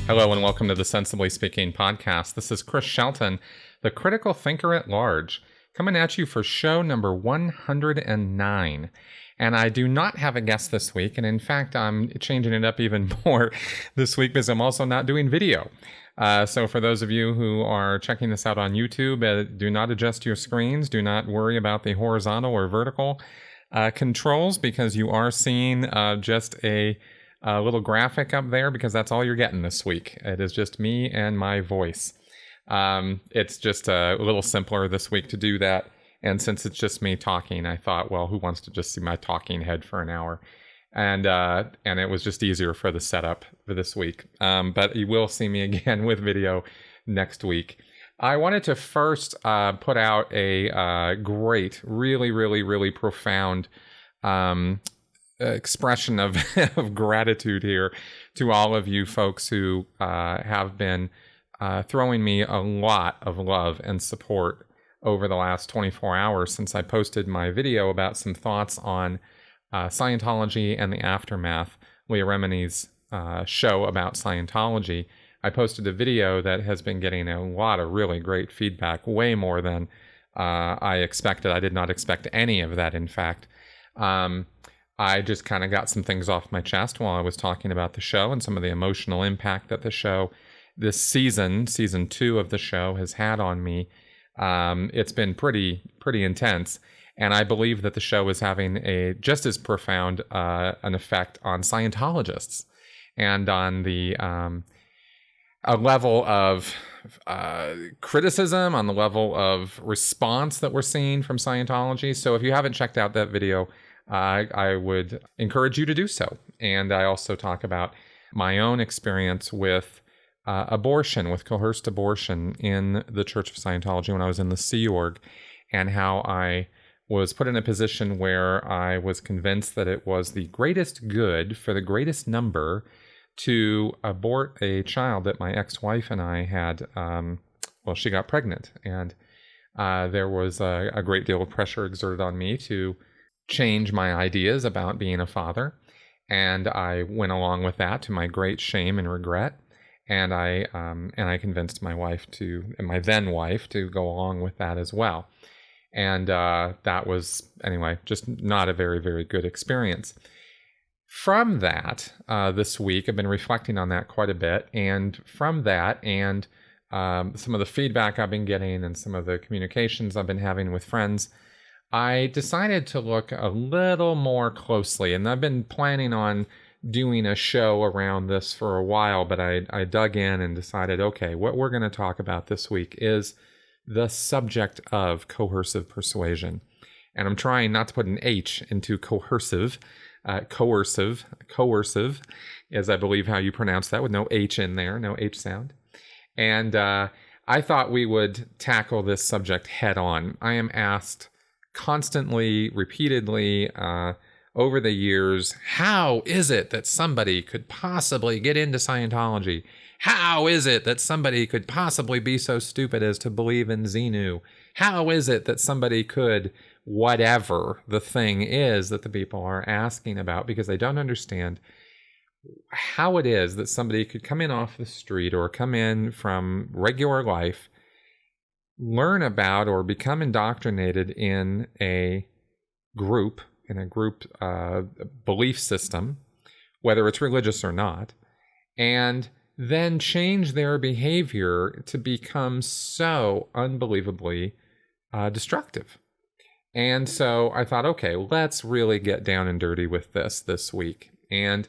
Hello and welcome to the Sensibly Speaking podcast. This is Chris Shelton, the critical thinker at large, coming at you for show number 109. And I do not have a guest this week, and in fact, I'm changing it up even more this week because I'm also not doing video. So for those of you who are checking this out on YouTube, do not adjust your screens. Do not worry about the horizontal or vertical controls because you are seeing just a little graphic up there because that's all you're getting this week. It is just me and my voice. It's just a little simpler this week to do that. And since it's just me talking, I thought, well, who wants to just see my talking head for an hour? And it was just easier for the setup for this week. But you will see me again with video next week. I wanted to first put out a great, really profound expression of, of gratitude here to all of you folks who have been throwing me a lot of love and support over the last 24 hours since I posted my video about some thoughts on Scientology and the aftermath, Leah Remini's show about Scientology. I posted a video that has been getting a lot of really great feedback, way more than I expected. I did not expect any of that, in fact. I just kind of got some things off my chest while I was talking about the show and some of the emotional impact that the show, this season 2 of the show, has had on me. It's been pretty intense, and I believe that the show is having a just as profound an effect on Scientologists and on the a level of criticism, on the level of response that we're seeing from Scientology. So if you haven't checked out that video, I would encourage you to do so. And I also talk about my own experience with abortion, with coerced abortion in the Church of Scientology when I was in the Sea Org, and how I was put in a position where I was convinced that it was the greatest good for the greatest number to abort a child that my ex-wife and I had, she got pregnant. And there was a great deal of pressure exerted on me to change my ideas about being a father. And I went along with that to my great shame and regret. And I convinced my then wife to go along with that as well. And that was, anyway, just not a very good experience. From that, this week, I've been reflecting on that quite a bit. And from that, and some of the feedback I've been getting and some of the communications I've been having with friends, I decided to look a little more closely. And I've been planning on doing a show around this for a while, but I dug in and decided, okay, what we're going to talk about this week is the subject of coercive persuasion. And I'm trying not to put an H into coercive. Coercive is, I believe, how you pronounce that, with no H in there, no H sound. And I thought we would tackle this subject head on. I am asked constantly, repeatedly, over the years, how is it that somebody could possibly get into Scientology? How is it that somebody could possibly be so stupid as to believe in Xenu? How is it that somebody could, whatever the thing is that the people are asking about, because they don't understand how it is that somebody could come in off the street or come in from regular life, learn about or become indoctrinated in a group belief system, whether it's religious or not, and then change their behavior to become so unbelievably destructive. And so I thought, okay, let's really get down and dirty with this week. And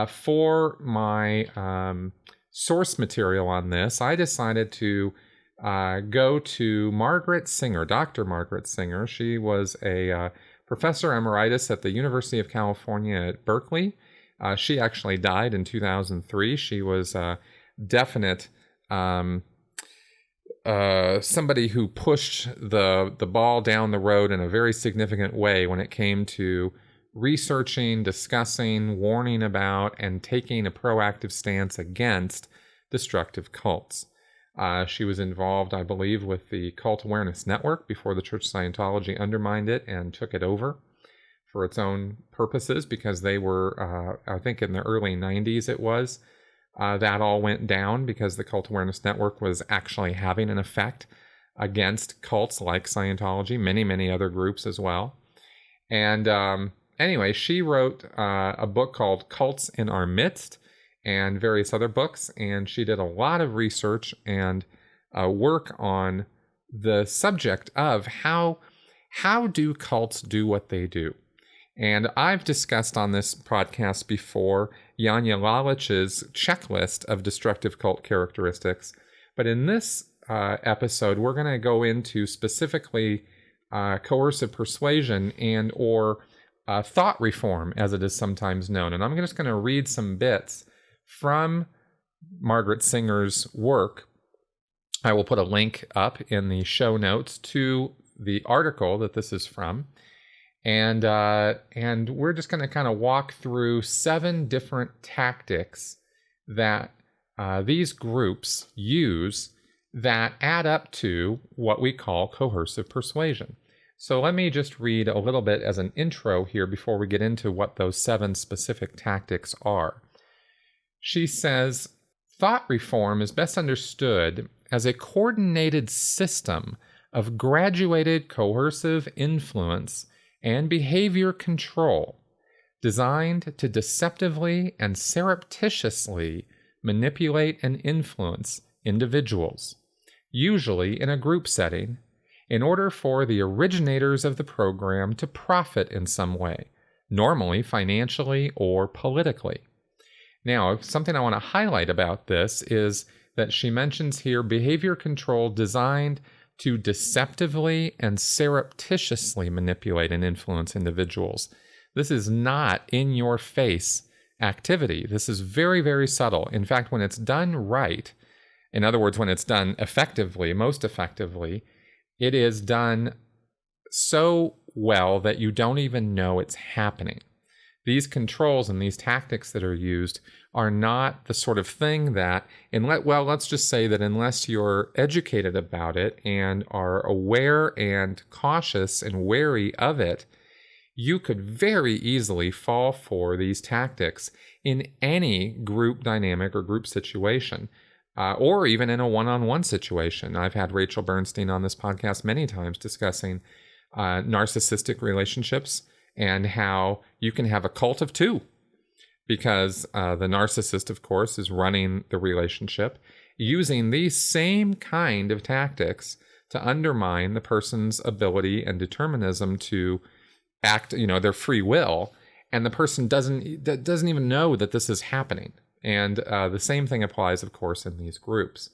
for my source material on this, I decided to go to Margaret Singer, Dr. Margaret Singer. She was a professor emeritus at the University of California at Berkeley. She actually died in 2003. She was a definite somebody who pushed the ball down the road in a very significant way when it came to researching, discussing, warning about, and taking a proactive stance against destructive cults. She was involved, I believe, with the Cult Awareness Network before the Church of Scientology undermined it and took it over for its own purposes, because they were, I think in the early 90s it was, that all went down because the Cult Awareness Network was actually having an effect against cults like Scientology, many other groups as well. And anyway, she wrote a book called Cults in Our Midst and various other books, and she did a lot of research and work on the subject of how do cults do what they do. And I've discussed on this podcast before Janja Lalich's checklist of destructive cult characteristics, but in this episode, we're going to go into specifically coercive persuasion and or thought reform, as it is sometimes known. And I'm just going to read some bits from Margaret Singer's work. I will put a link up in the show notes to the article that this is from. And we're just going to kind of walk through 7 different tactics that these groups use that add up to what we call coercive persuasion. So let me just read a little bit as an intro here before we get into what those 7 specific tactics are. She says, thought reform is best understood as a coordinated system of graduated coercive influence and behavior control designed to deceptively and surreptitiously manipulate and influence individuals, usually in a group setting, in order for the originators of the program to profit in some way, normally financially or politically. Now, something I want to highlight about this is that she mentions here behavior control designed to deceptively and surreptitiously manipulate and influence individuals. This is not in-your-face activity. This is very subtle. In fact, when it's done right, in other words, when it's done effectively, most effectively, it is done so well that you don't even know it's happening. These controls and these tactics that are used are not the sort of thing that, let's just say that unless you're educated about it and are aware and cautious and wary of it, you could very easily fall for these tactics in any group dynamic or group situation. Or even in a one-on-one situation. I've had Rachel Bernstein on this podcast many times discussing narcissistic relationships and how you can have a cult of 2 because the narcissist, of course, is running the relationship using these same kind of tactics to undermine the person's ability and determinism to act, their free will, and the person doesn't even know that this is happening. And the same thing applies, of course, in these groups.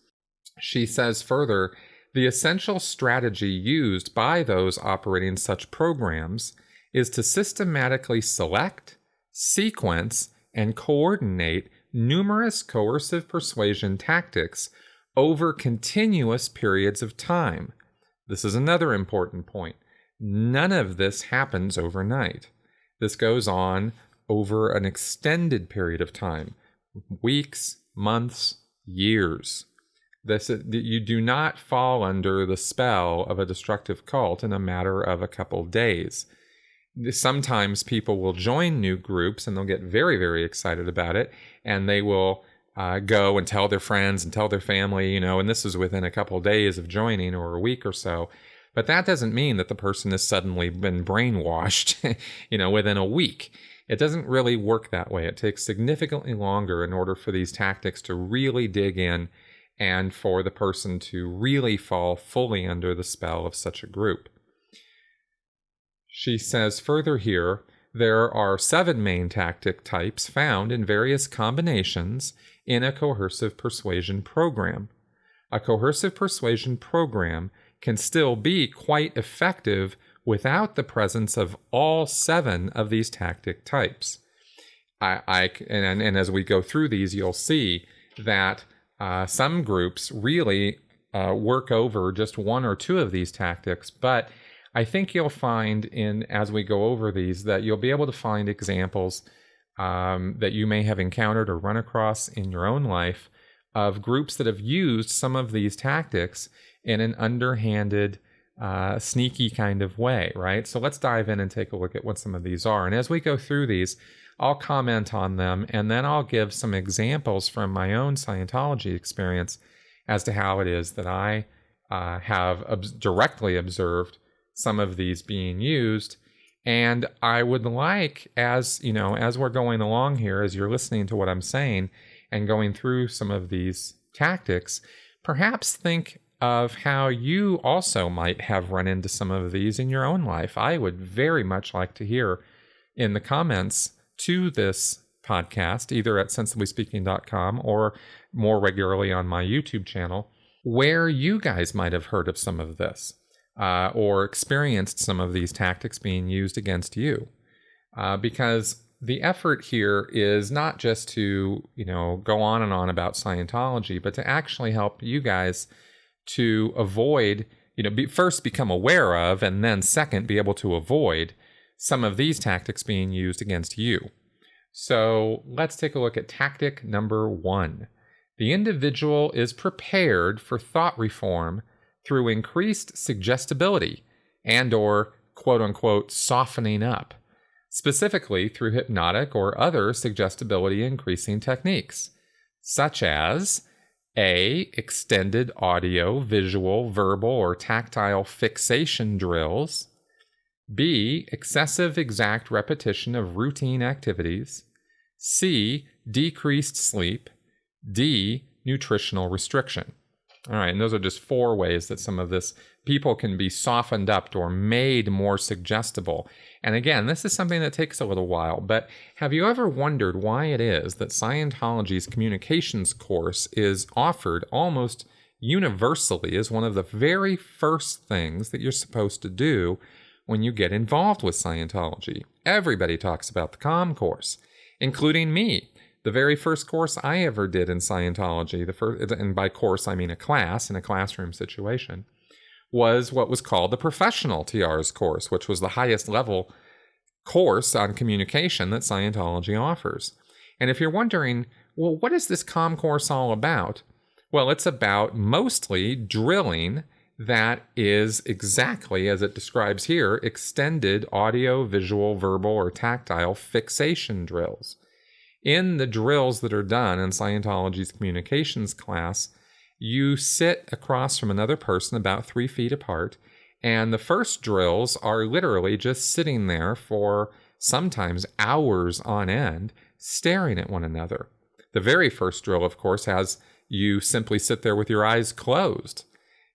She says further, the essential strategy used by those operating such programs is to systematically select, sequence, and coordinate numerous coercive persuasion tactics over continuous periods of time. This is another important point. None of this happens overnight. This goes on over an extended period of time. Weeks, months, years. You do not fall under the spell of a destructive cult in a matter of a couple days. Sometimes people will join new groups and they'll get very excited about it, and they will go and tell their friends and tell their family, and this is within a couple days of joining or a week or so. But that doesn't mean that the person has suddenly been brainwashed, within a week. It doesn't really work that way. It takes significantly longer in order for these tactics to really dig in and for the person to really fall fully under the spell of such a group. She says further here, there are 7 main tactic types found in various combinations in a coercive persuasion program. A coercive persuasion program can still be quite effective without the presence of all 7 of these tactic types. And as we go through these, you'll see that some groups really work over just 1 or 2 of these tactics, but I think you'll find as we go over these that you'll be able to find examples that you may have encountered or run across in your own life of groups that have used some of these tactics in an underhanded sneaky kind of way, right? So let's dive in and take a look at what some of these are. And as we go through these, I'll comment on them, and then I'll give some examples from my own Scientology experience as to how it is that I have directly observed some of these being used. And I would like, as we're going along here, as you're listening to what I'm saying and going through some of these tactics, perhaps think of how you also might have run into some of these in your own life. I would very much like to hear in the comments to this podcast, either at sensiblyspeaking.com or more regularly on my YouTube channel, where you guys might have heard of some of this or experienced some of these tactics being used against you. Because the effort here is not just to, go on and on about Scientology, but to actually help you guys to avoid, first become aware of, and then second, be able to avoid some of these tactics being used against you. So let's take a look at tactic number 1. The individual is prepared for thought reform through increased suggestibility and or quote-unquote softening up, specifically through hypnotic or other suggestibility increasing techniques, such as A. Extended audio, visual, verbal, or tactile fixation drills. B. Excessive exact repetition of routine activities. C. Decreased sleep. D. Nutritional restriction. All right, and those are just 4 ways that some of this people can be softened up or made more suggestible. And again, this is something that takes a little while, but have you ever wondered why it is that Scientology's communications course is offered almost universally as one of the very first things that you're supposed to do when you get involved with Scientology? Everybody talks about the comm course, including me. The very first course I ever did in Scientology, and by course I mean a class in a classroom situation, was what was called the Professional TR's course, which was the highest level course on communication that Scientology offers. And if you're wondering, well, what is this comm course all about? Well, it's about mostly drilling that is exactly as it describes here, extended audio, visual, verbal, or tactile fixation drills. In the drills that are done in Scientology's communications class, you sit across from another person about 3 feet apart, and the first drills are literally just sitting there for sometimes hours on end, staring at one another. The very first drill, of course, has you simply sit there with your eyes closed,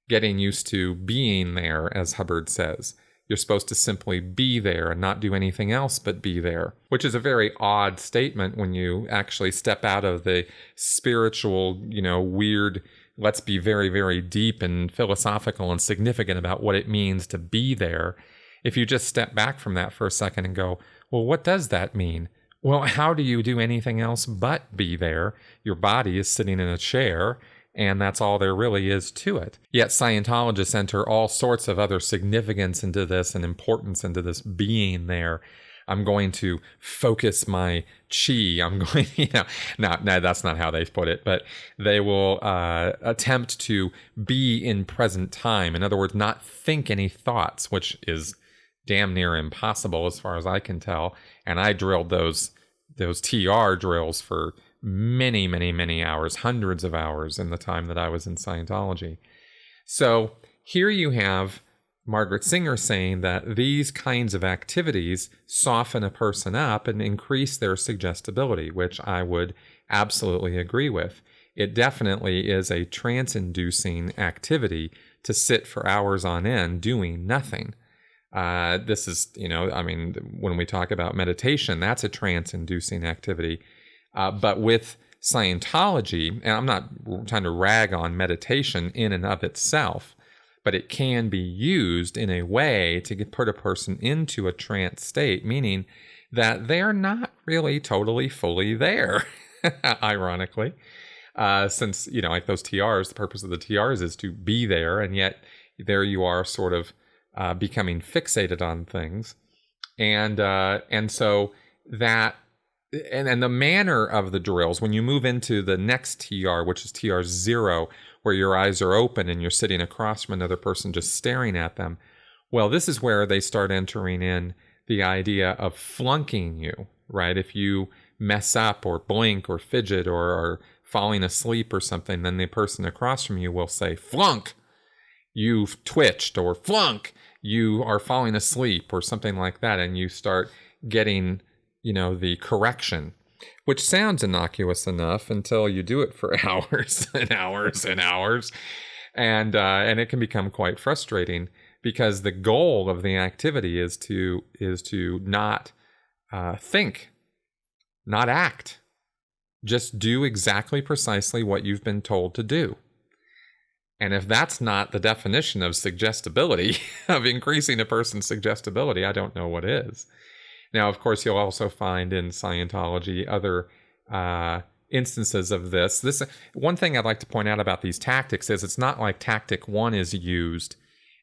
getting used to being there, as Hubbard says. You're supposed to simply be there and not do anything else but be there, which is a very odd statement when you actually step out of the spiritual, weird, let's be very, very deep and philosophical and significant about what it means to be there. If you just step back from that for a second and go, well, what does that mean? Well, how do you do anything else but be there? Your body is sitting in a chair, and that's all there really is to it. Yet Scientologists enter all sorts of other significance into this and importance into this being there. I'm going to focus my chi. I'm going, no, that's not how they put it, but they will attempt to be in present time. In other words, not think any thoughts, which is damn near impossible as far as I can tell. And I drilled those TR drills for many, many, many hours, hundreds of hours in the time that I was in Scientology. So here you have Margaret Singer saying that these kinds of activities soften a person up and increase their suggestibility, which I would absolutely agree with. It definitely is a trance-inducing activity to sit for hours on end doing nothing. This is, when we talk about meditation, that's a trance-inducing activity. But with Scientology, and I'm not trying to rag on meditation in and of itself, but it can be used in a way to put a person into a trance state, meaning that they're not really totally fully there, ironically. Since, like those TRs, the purpose of the TRs is to be there, and yet there you are sort of becoming fixated on things. And so that and the manner of the drills, when you move into the next TR, which is TR 0, where your eyes are open and you're sitting across from another person just staring at them, well, this is where they start entering in the idea of flunking you, right? If you mess up or blink or fidget or are falling asleep or something, then the person across from you will say, flunk, you've twitched, or flunk, you are falling asleep, or something like that. And you start getting, the correction, which sounds innocuous enough until you do it for hours and hours and hours. And it can become quite frustrating, because the goal of the activity is to not think, not act. Just do exactly precisely what you've been told to do. And if that's not the definition of suggestibility, of increasing a person's suggestibility, I don't know what is. Now, of course, you'll also find in Scientology other instances of this. One thing I'd like to point out about these tactics is it's not like tactic 1 is used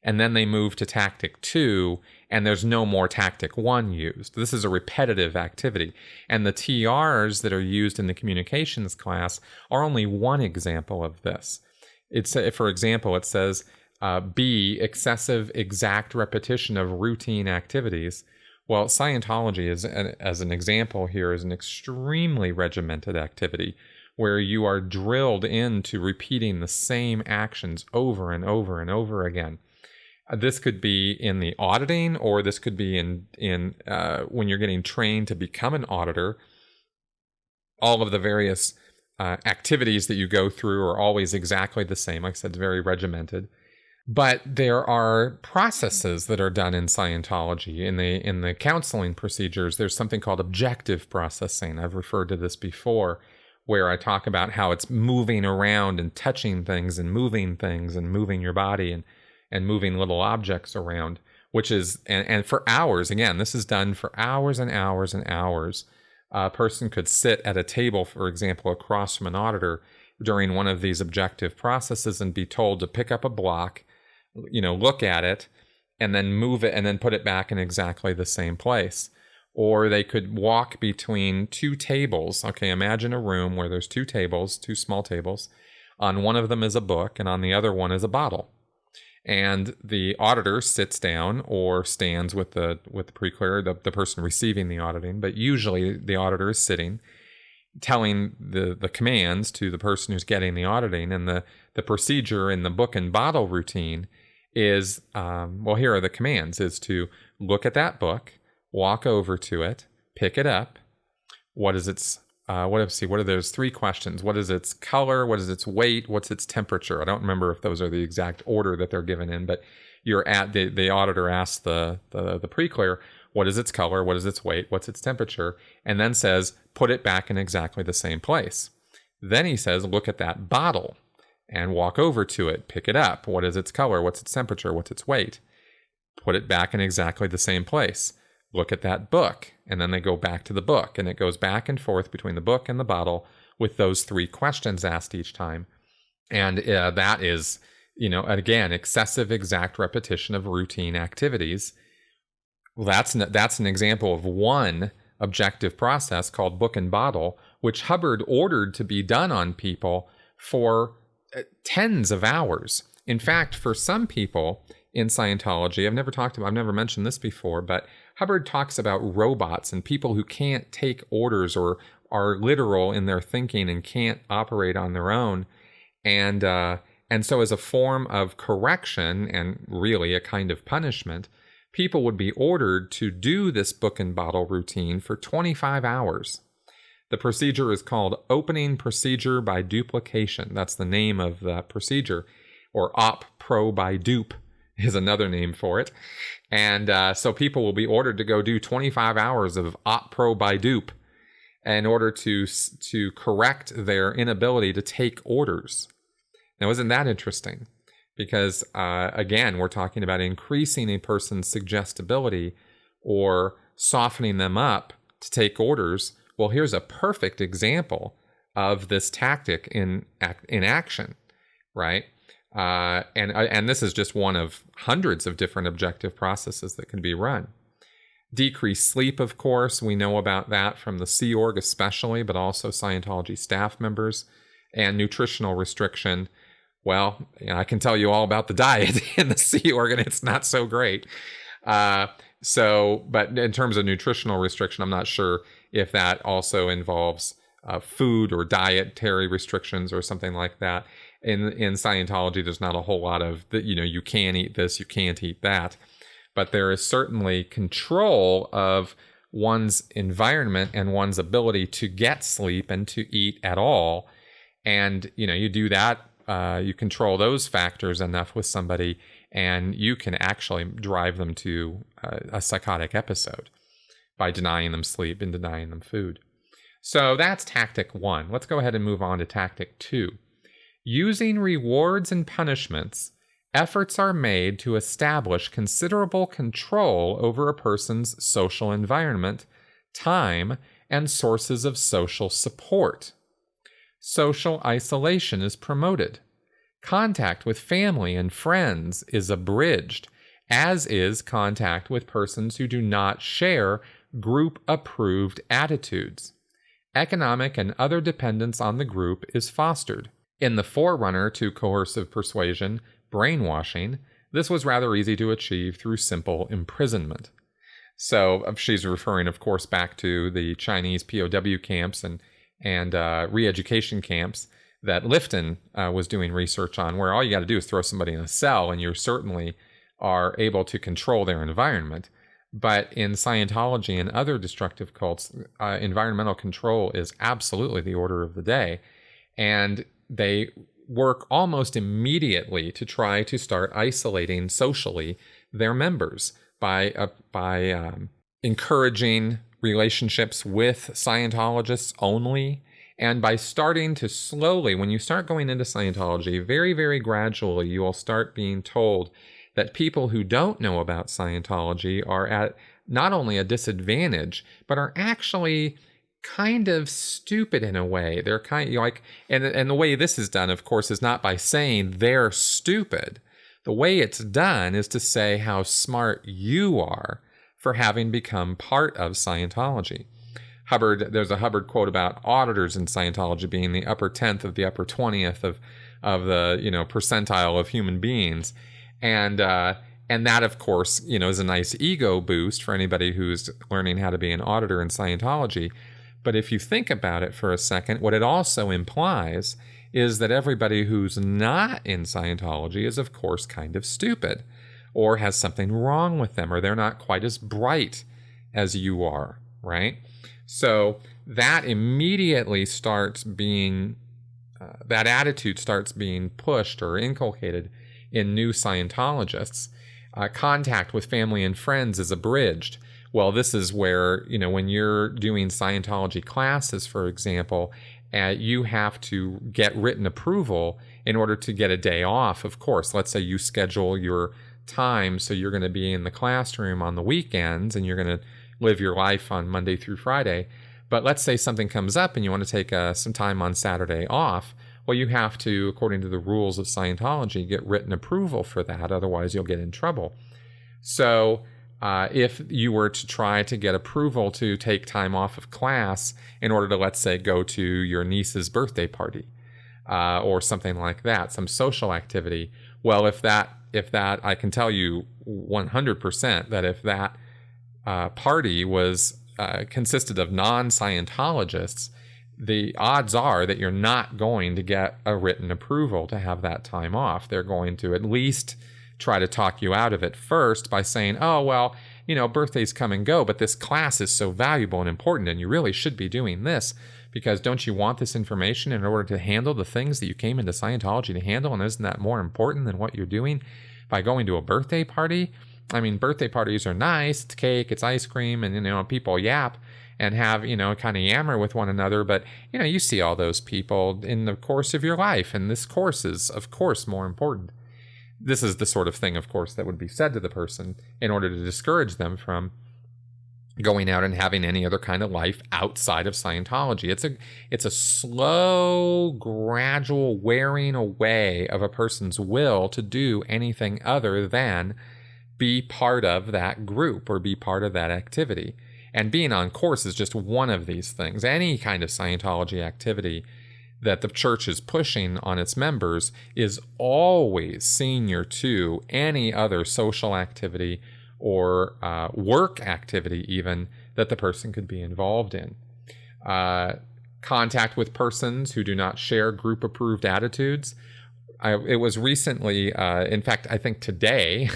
and then they move to tactic 2 and there's no more tactic 1 used. This is a repetitive activity. And the TRs that are used in the communications class are only one example of this. For example, it says B, excessive exact repetition of routine activities. Well, Scientology, as an example here, is an extremely regimented activity where you are drilled into repeating the same actions over and over and over again. This could be in the auditing, or this could be in when you're getting trained to become an auditor. All of the various activities that you go through are always exactly the same. Like I said, it's very regimented. But there are processes that are done in Scientology. In the counseling procedures, there's something called objective processing. I've referred to this before, where I talk about how it's moving around and touching things and moving your body and moving little objects around, which is, and for hours, again, this is done for hours and hours and hours. A person could sit at a table, for example, across from an auditor during one of these objective processes and be told to pick up a block, look at it, and then move it and then put it back in exactly the same place. Or they could walk between two tables. Okay, imagine a room where there's two small tables. On one of them is a book, and on the other one is a bottle. And the auditor sits down or stands with the pre-clear, the person receiving the auditing, but usually the auditor is sitting, telling the commands to the person who's getting the auditing. And the procedure in the book and bottle routine is, here are the commands, is to look at that book, walk over to it, pick it up. What is its, what are those three questions? What is its color? What is its weight? What's its temperature? I don't remember if those are the exact order that they're given in, but the auditor asks the pre-clear, what is its color? What is its weight? What's its temperature? And then says, put it back in exactly the same place. Then he says, look at that bottle and walk over to it, pick it up. What is its color? What's its temperature? What's its weight? Put it back in exactly the same place. Look at that book. And then they go back to the book, and it goes back and forth between the book and the bottle with those three questions asked each time. And that is, again, excessive exact repetition of routine activities. Well, that's an example of one objective process called book and bottle, which Hubbard ordered to be done on people for tens of hours. In fact, for some people in Scientology, I've never mentioned this before, but Hubbard talks about robots and people who can't take orders or are literal in their thinking and can't operate on their own. And so as a form of correction and really a kind of punishment, people would be ordered to do this book and bottle routine for 25 hours. The procedure is called opening procedure by duplication. That's the name of the procedure, or op pro by dupe is another name for it. And so people will be ordered to go do 25 hours of op pro by dupe in order to correct their inability to take orders. Now, isn't that interesting? Because, again, we're talking about increasing a person's suggestibility or softening them up to take orders. Well, here's a perfect example of this tactic in action, right? And this is just one of hundreds of different objective processes that can be run. Decreased sleep, of course, we know about that from the Sea Org especially, but also Scientology staff members. And nutritional restriction, well, I can tell you all about the diet in the Sea Org, and it's not so great. But in terms of nutritional restriction, I'm not sure if that also involves food or dietary restrictions or something like that. In Scientology, there's not a whole lot of, you can't eat this, you can't eat that. But there is certainly control of one's environment and one's ability to get sleep and to eat at all. And, you do that, you control those factors enough with somebody, and you can actually drive them to a psychotic episode by denying them sleep and denying them food. So that's tactic 1. Let's go ahead and move on to tactic 2. Using rewards and punishments, efforts are made to establish considerable control over a person's social environment, time, and sources of social support. Social isolation is promoted. Contact with family and friends is abridged, as is contact with persons who do not share group-approved attitudes. Economic and other dependence on the group is fostered. In the forerunner to coercive persuasion, brainwashing, this was rather easy to achieve through simple imprisonment. So she's referring, of course, back to the Chinese POW camps and re-education camps that Lifton was doing research on, where all you got to do is throw somebody in a cell and you certainly are able to control their environment. But in Scientology and other destructive cults, environmental control is absolutely the order of the day. And they work almost immediately to try to start isolating socially their members by encouraging relationships with Scientologists only, and by starting to slowly, when you start going into Scientology, very, very gradually, you will start being told that people who don't know about Scientology are at not only a disadvantage, but are actually kind of stupid in a way. They're kind of like, and the way this is done, of course, is not by saying they're stupid. The way it's done is to say how smart you are for having become part of Scientology. There's a Hubbard quote about auditors in Scientology being the upper 10th of the upper 20th of the percentile of human beings, and that, of course, is a nice ego boost for anybody who's learning how to be an auditor in Scientology. But if you think about it for a second, what it also implies is that everybody who's not in Scientology is, of course, kind of stupid, or has something wrong with them, or they're not quite as bright as you are, right? So that immediately starts being, that attitude starts being pushed or inculcated in new Scientologists. Contact with family and friends is abridged. Well, this is where, when you're doing Scientology classes, for example, you have to get written approval in order to get a day off. Of course, let's say you schedule your time so you're going to be in the classroom on the weekends and you're going to live your life on Monday through Friday. But let's say something comes up and you want to take some time on Saturday off. Well, you have to, according to the rules of Scientology, get written approval for that. Otherwise, you'll get in trouble. So if you were to try to get approval to take time off of class in order to, let's say, go to your niece's birthday party or something like that, some social activity, well, if that, I can tell you 100% that if that party was consisted of non-Scientologists, the odds are that you're not going to get a written approval to have that time off. They're going to at least try to talk you out of it first by saying, oh, well, birthdays come and go, but this class is so valuable and important, and you really should be doing this, because don't you want this information in order to handle the things that you came into Scientology to handle, and isn't that more important than what you're doing by going to a birthday party? I mean, birthday parties are nice, it's cake, it's ice cream, and, people yap and have, kind of yammer with one another, but, you see all those people in the course of your life, and this course is, of course, more important. This is the sort of thing, of course, that would be said to the person in order to discourage them from going out and having any other kind of life outside of Scientology. It's a slow, gradual wearing away of a person's will to do anything other than be part of that group or be part of that activity. And being on course is just one of these things. Any kind of Scientology activity that the church is pushing on its members is always senior to any other social activity or work activity even that the person could be involved in. Contact with persons who do not share group-approved attitudes. It was recently, in fact, I think today,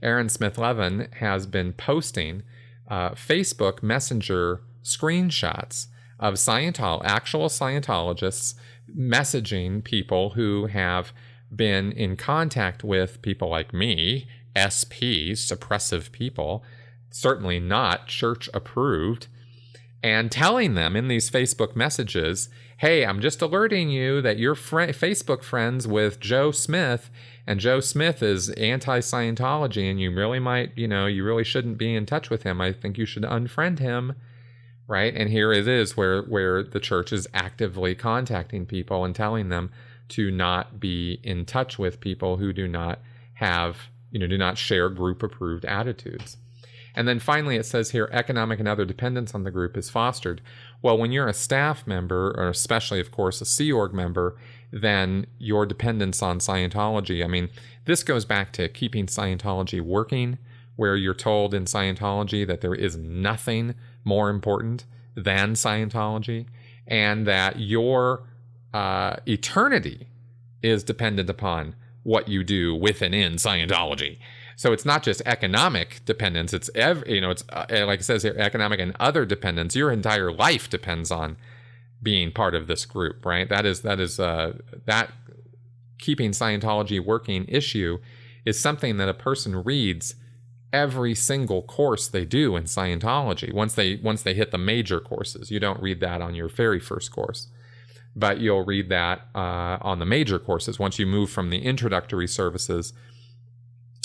Aaron Smith-Levin has been posting Facebook Messenger screenshots of actual Scientologists messaging people who have been in contact with people like me, SPs, suppressive people, certainly not church approved, and telling them in these Facebook messages, hey, I'm just alerting you that you're Facebook friends with Joe Smith, and Joe Smith is anti-Scientology, and you really might, you really shouldn't be in touch with him. I think you should unfriend him, right? And here it is where the church is actively contacting people and telling them to not be in touch with people who do not have, do not share group-approved attitudes. And then finally, it says here, economic and other dependence on the group is fostered. Well, when you're a staff member, or especially, of course, a Sea Org member, then your dependence on Scientology, this goes back to keeping Scientology working, where you're told in Scientology that there is nothing more important than Scientology, and that your eternity is dependent upon what you do with and in Scientology. So it's not just economic dependence. It's like it says here, economic and other dependence. Your entire life depends on being part of this group, right? That keeping Scientology working issue is something that a person reads every single course they do in Scientology. Once they hit the major courses, you don't read that on your very first course, but you'll read that on the major courses once you move from the introductory services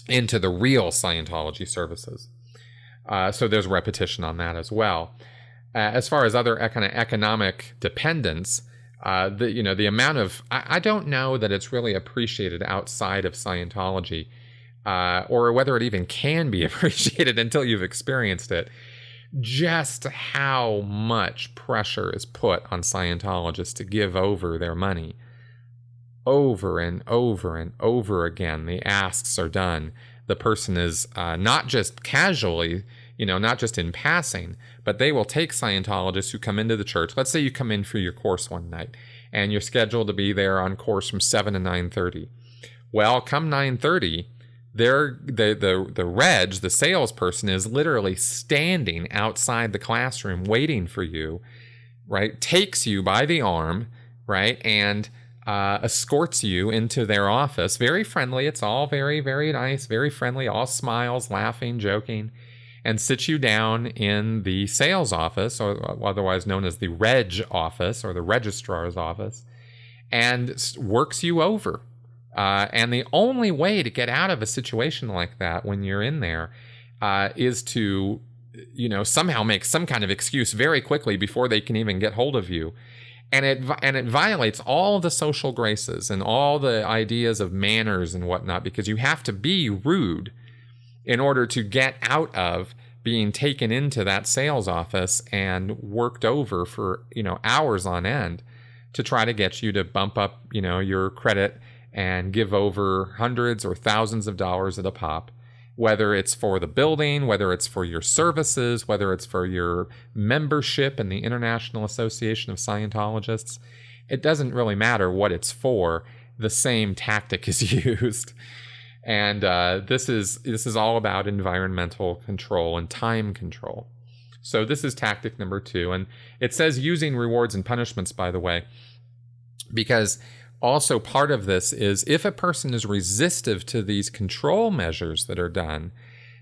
into the real Scientology services. So there's repetition on that as well. As far as other economic dependence, the amount of, I don't know that it's really appreciated outside of Scientology, or whether it even can be appreciated until you've experienced it, just how much pressure is put on Scientologists to give over their money. Over and over and over again, the asks are done. The person is not just casually, not just in passing, but they will take Scientologists who come into the church. Let's say you come in for your course one night, and you're scheduled to be there on course from 7 to 9:30. Well, come 9:30, the salesperson is literally standing outside the classroom waiting for you, right? Takes you by the arm, right? And escorts you into their office. Very friendly. It's all very, very nice, very friendly, all smiles, laughing, joking, and sits you down in the sales office, or otherwise known as the reg office or the registrar's office, and works you over. And the only way to get out of a situation like that when you're in there is to, somehow make some kind of excuse very quickly before they can even get hold of you. And it violates all the social graces and all the ideas of manners and whatnot, because you have to be rude in order to get out of being taken into that sales office and worked over for, hours on end to try to get you to bump up, your credit and give over hundreds or thousands of dollars at a pop, whether it's for the building, whether it's for your services, whether it's for your membership in the International Association of Scientologists. It doesn't really matter what it's for. The same tactic is used. And this is all about environmental control and time control. So this is tactic number 2. And it says using rewards and punishments, by the way, because also part of this is if a person is resistive to these control measures that are done,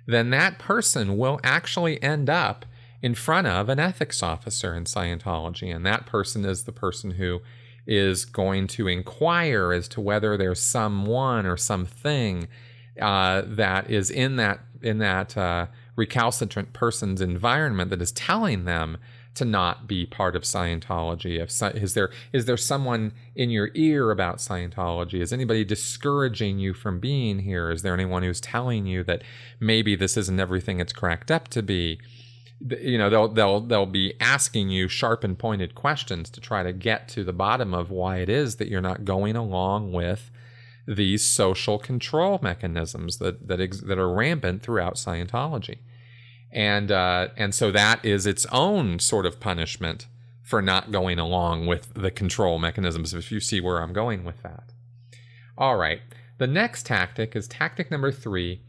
then that person will actually end up in front of an ethics officer in Scientology. And that person is the person who is going to inquire as to whether there's someone or something that is in that recalcitrant person's environment that is telling them to not be part of Scientology? Is there someone in your ear about Scientology? Is anybody discouraging you from being here? Is there anyone who's telling you that maybe this isn't everything it's cracked up to be? You know, they'll be asking you sharp and pointed questions to try to get to the bottom of why it is that you're not going along with these social control mechanisms that are rampant throughout Scientology. And so that is its own sort of punishment for not going along with the control mechanisms, if you see where I'm going with that. All right. The next tactic is tactic number 3.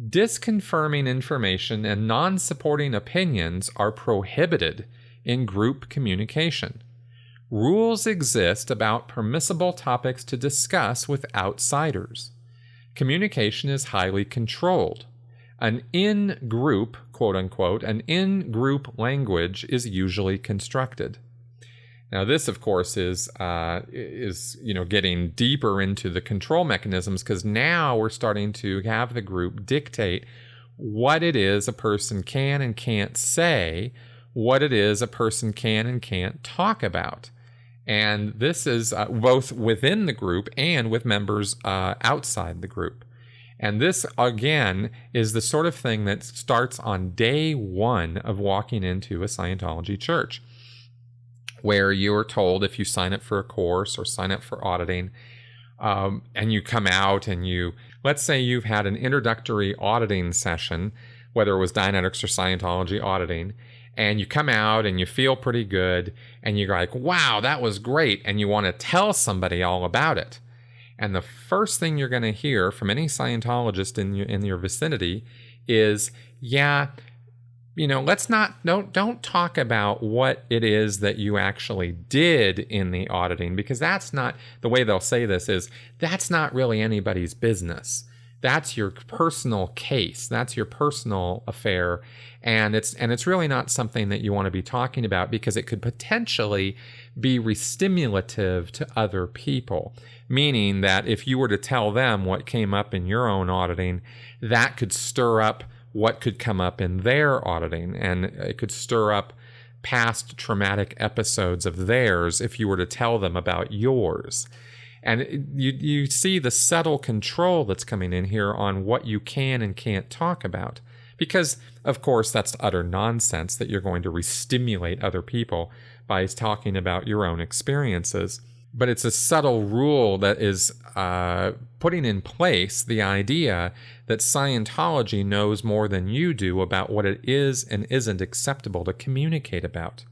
Disconfirming information and non-supporting opinions are prohibited in group communication. Rules exist about permissible topics to discuss with outsiders. Communication is highly controlled. An in-group, quote-unquote, an in-group language is usually constructed. Now, this, of course, is getting deeper into the control mechanisms, because now we're starting to have the group dictate what it is a person can and can't say, what it is a person can and can't talk about. And this is both within the group and with members outside the group. And this, again, is the sort of thing that starts on day one of walking into a Scientology church, where you're told, if you sign up for a course or sign up for auditing, and you come out and let's say you've had an introductory auditing session, whether it was Dianetics or Scientology auditing, and you come out and you feel pretty good, and you're like, wow, that was great, and you want to tell somebody all about it. And the first thing you're going to hear from any Scientologist in your vicinity is, yeah, don't talk about what it is that you actually did in the auditing, because that's not the way they'll say this. That's not really anybody's business. That's your personal case. That's your personal affair. And it's really not something that you want to be talking about, because it could potentially be restimulative to other people. Meaning that if you were to tell them what came up in your own auditing, that could stir up what could come up in their auditing, and it could stir up past traumatic episodes of theirs if you were to tell them about yours. And you see the subtle control that's coming in here on what you can and can't talk about. Because, of course, that's utter nonsense that you're going to re-stimulate other people by talking about your own experiences. But it's a subtle rule that is putting in place the idea that Scientology knows more than you do about what it is and isn't acceptable to communicate about.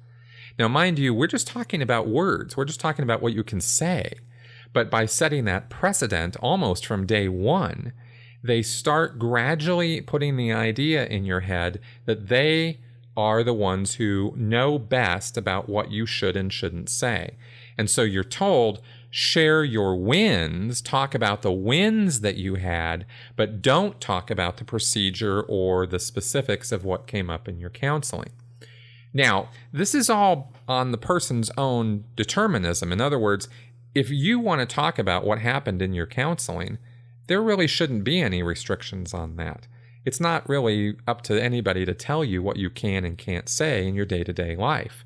Now, mind you, we're just talking about words. We're just talking about what you can say. But by setting that precedent almost from day one, they start gradually putting the idea in your head that they are the ones who know best about what you should and shouldn't say. And so you're told, share your wins, talk about the wins that you had, but don't talk about the procedure or the specifics of what came up in your counseling. Now, this is all on the person's own determinism. In other words, if you want to talk about what happened in your counseling, there really shouldn't be any restrictions on that. It's not really up to anybody to tell you what you can and can't say in your day-to-day life.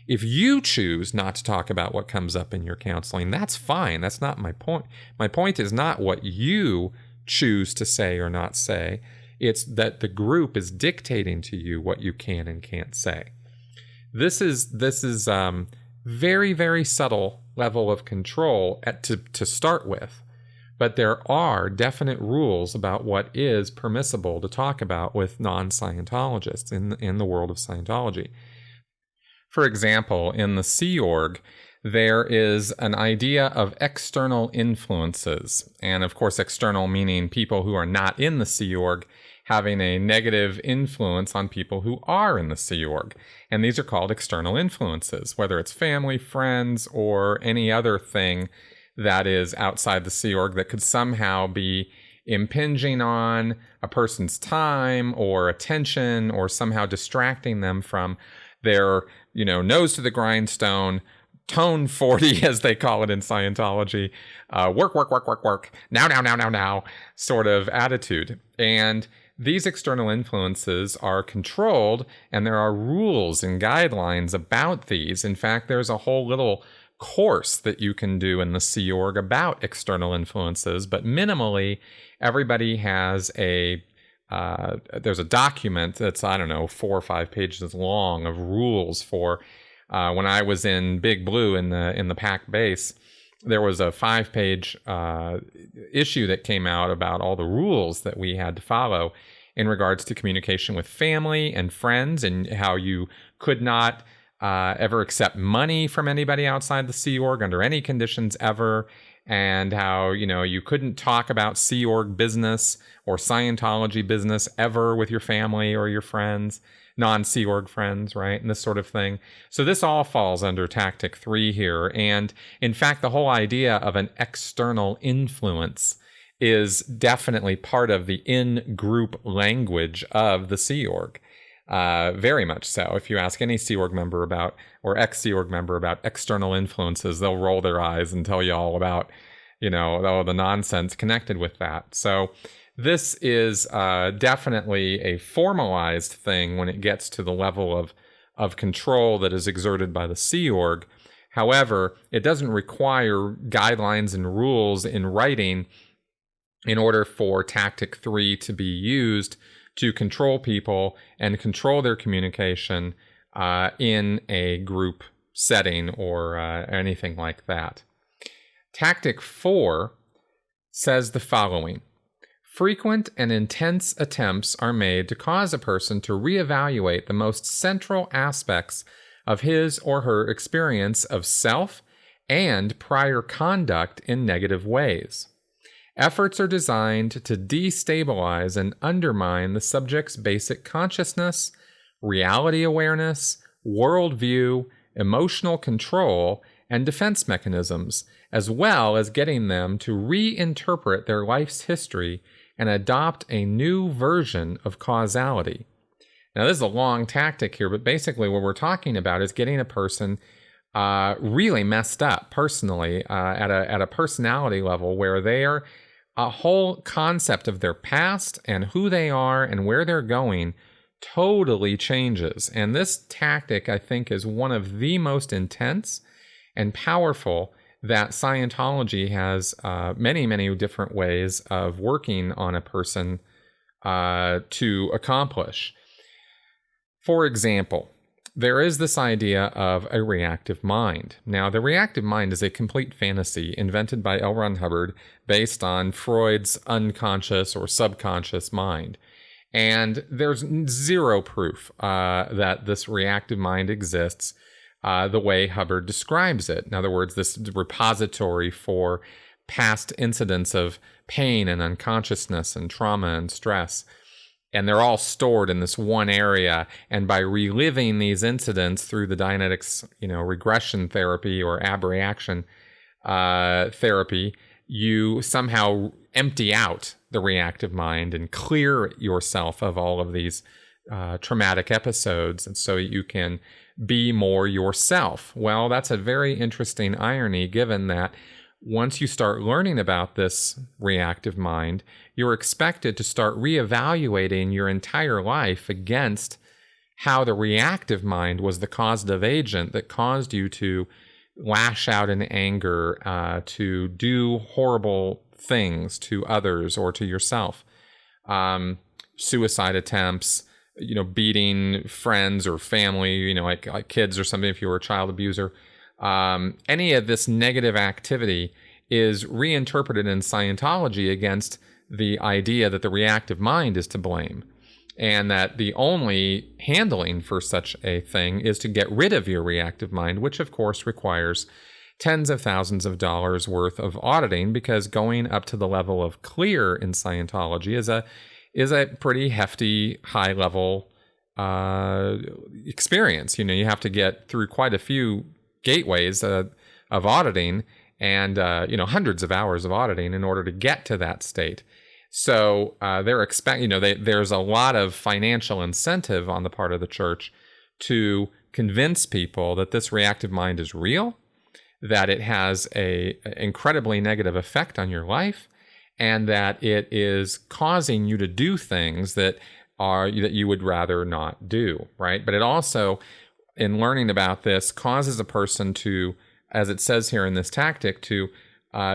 If you choose not to talk about what comes up in your counseling, that's fine. That's not my point. My point is not what you choose to say or not say. It's that the group is dictating to you what you can and can't say. This is very, very subtle level of control to start with. But there are definite rules about what is permissible to talk about with non-Scientologists in the world of Scientology. For example, in the Sea Org, there is an idea of external influences. And of course, external meaning people who are not in the Sea Org having a negative influence on people who are in the Sea Org. And these are called external influences, whether it's family, friends, or any other thing that is outside the Sea Org that could somehow be impinging on a person's time or attention, or somehow distracting them from their, nose to the grindstone, tone 40, as they call it in Scientology, work, now, sort of attitude. And these external influences are controlled, and there are rules and guidelines about these. In fact, there's a whole little course that you can do in the Sea Org about external influences, but minimally, everybody has there's a document that's, 4 or 5 pages long of rules for, when I was in Big Blue in the PAC base, there was a 5-page issue that came out about all the rules that we had to follow in regards to communication with family and friends, and how you could not ever accept money from anybody outside the Sea Org under any conditions ever, and how, you couldn't talk about Sea Org business or Scientology business ever with your family or your friends, non-Sea Org friends, right? And this sort of thing. So this all falls under Tactic 3 here. And in fact, the whole idea of an external influence is definitely part of the in-group language of the Sea Org. Very much so. If you ask any Sea Org member about, or ex-Sea Org member about external influences, they'll roll their eyes and tell you all about, all the nonsense connected with that. So this is definitely a formalized thing when it gets to the level of control that is exerted by the Sea Org. However, it doesn't require guidelines and rules in writing in order for Tactic 3 to be used to control people and control their communication in a group setting or anything like that. Tactic 4 says the following: frequent and intense attempts are made to cause a person to reevaluate the most central aspects of his or her experience of self and prior conduct in negative ways. Efforts are designed to destabilize and undermine the subject's basic consciousness, reality awareness, worldview, emotional control, and defense mechanisms, as well as getting them to reinterpret their life's history and adopt a new version of causality. Now, this is a long tactic here, but basically what we're talking about is getting a person really messed up personally at a personality level, where they're a whole concept of their past and who they are and where they're going totally changes. And this tactic, I think, is one of the most intense and powerful that Scientology has many, many different ways of working on a person to accomplish. For example, there is this idea of a reactive mind. Now, the reactive mind is a complete fantasy invented by L. Ron Hubbard based on Freud's unconscious or subconscious mind. And there's zero proof that this reactive mind exists the way Hubbard describes it. In other words, this repository for past incidents of pain and unconsciousness and trauma and stress. And they're all stored in this one area. And by reliving these incidents through the Dianetics, regression therapy or abreaction therapy, you somehow empty out the reactive mind and clear yourself of all of these traumatic episodes, and so you can be more yourself. Well, that's a very interesting irony, given that once you start learning about this reactive mind, you're expected to start reevaluating your entire life against how the reactive mind was the causative agent that caused you to lash out in anger, to do horrible things to others or to yourself. Suicide attempts, beating friends or family, like kids or something if you were a child abuser. Any of this negative activity is reinterpreted in Scientology against the idea that the reactive mind is to blame, and that the only handling for such a thing is to get rid of your reactive mind, which of course requires tens of thousands of dollars worth of auditing, because going up to the level of clear in Scientology is a pretty hefty, high level experience. You have to get through quite a few gateways of auditing, and hundreds of hours of auditing in order to get to that state. So they're there's a lot of financial incentive on the part of the church to convince people that this reactive mind is real, that it has a incredibly negative effect on your life, and that it is causing you to do things that you would rather not do, right? But it also, in learning about this, causes a person to, as it says here in this tactic, to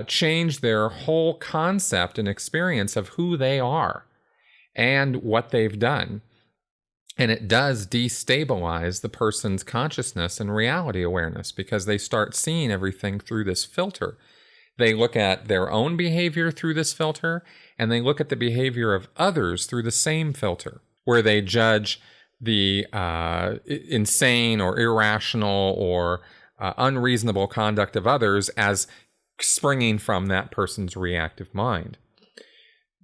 change their whole concept and experience of who they are and what they've done. And it does destabilize the person's consciousness and reality awareness, because they start seeing everything through this filter. They look at their own behavior through this filter, and they look at the behavior of others through the same filter, where they judge the insane or irrational or unreasonable conduct of others as springing from that person's reactive mind.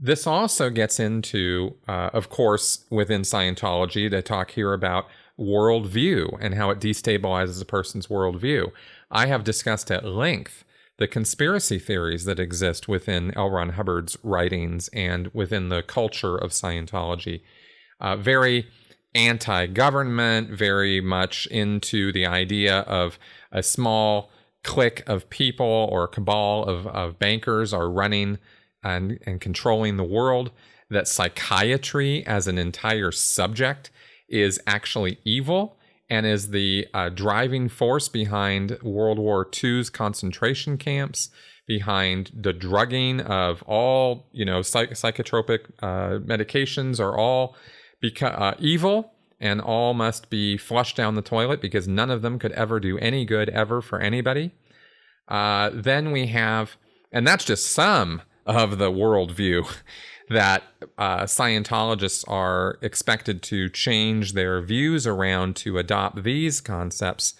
This also gets into, of course, within Scientology, they talk here about worldview and how it destabilizes a person's worldview. I have discussed at length the conspiracy theories that exist within L. Ron Hubbard's writings and within the culture of Scientology. Very anti-government, very much into the idea of a small clique of people or cabal of bankers are running and controlling the world, that psychiatry as an entire subject is actually evil and is the driving force behind World War II's concentration camps, behind the drugging of all, psychotropic medications are all evil and all must be flushed down the toilet because none of them could ever do any good ever for anybody. Then we have, and that's just some of the worldview that Scientologists are expected to change their views around to adopt these concepts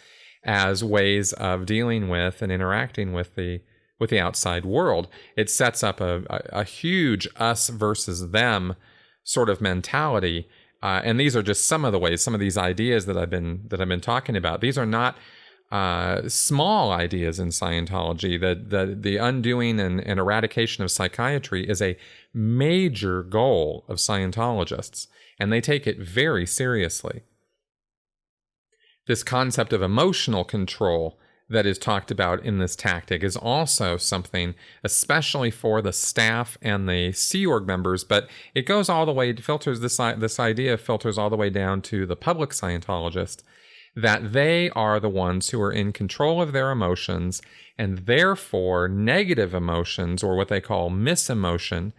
as ways of dealing with and interacting with the outside world. It sets up a huge us versus them sort of mentality, and these are just some of the ways, some of these ideas that I've been talking about. These are not small ideas in Scientology. The undoing and eradication of psychiatry is a major goal of Scientologists, and they take it very seriously. This concept of emotional control that is talked about in this tactic is also something, especially for the staff and the Sea Org members, but it goes all the way, this idea filters all the way down to the public Scientologist, that they are the ones who are in control of their emotions, and therefore negative emotions, or what they call misemotion,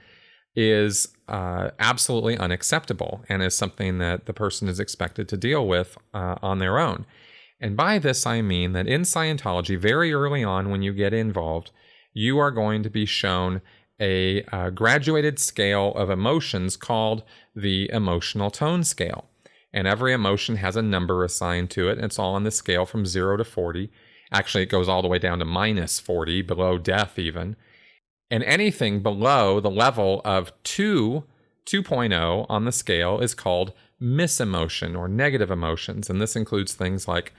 is absolutely unacceptable and is something that the person is expected to deal with on their own. And by this I mean that in Scientology, very early on when you get involved, you are going to be shown a graduated scale of emotions called the emotional tone scale. And every emotion has a number assigned to it, and it's all on the scale from 0 to 40. Actually, it goes all the way down to minus 40, below death even. And anything below the level of 2.0 on the scale is called misemotion or negative emotions. And this includes things like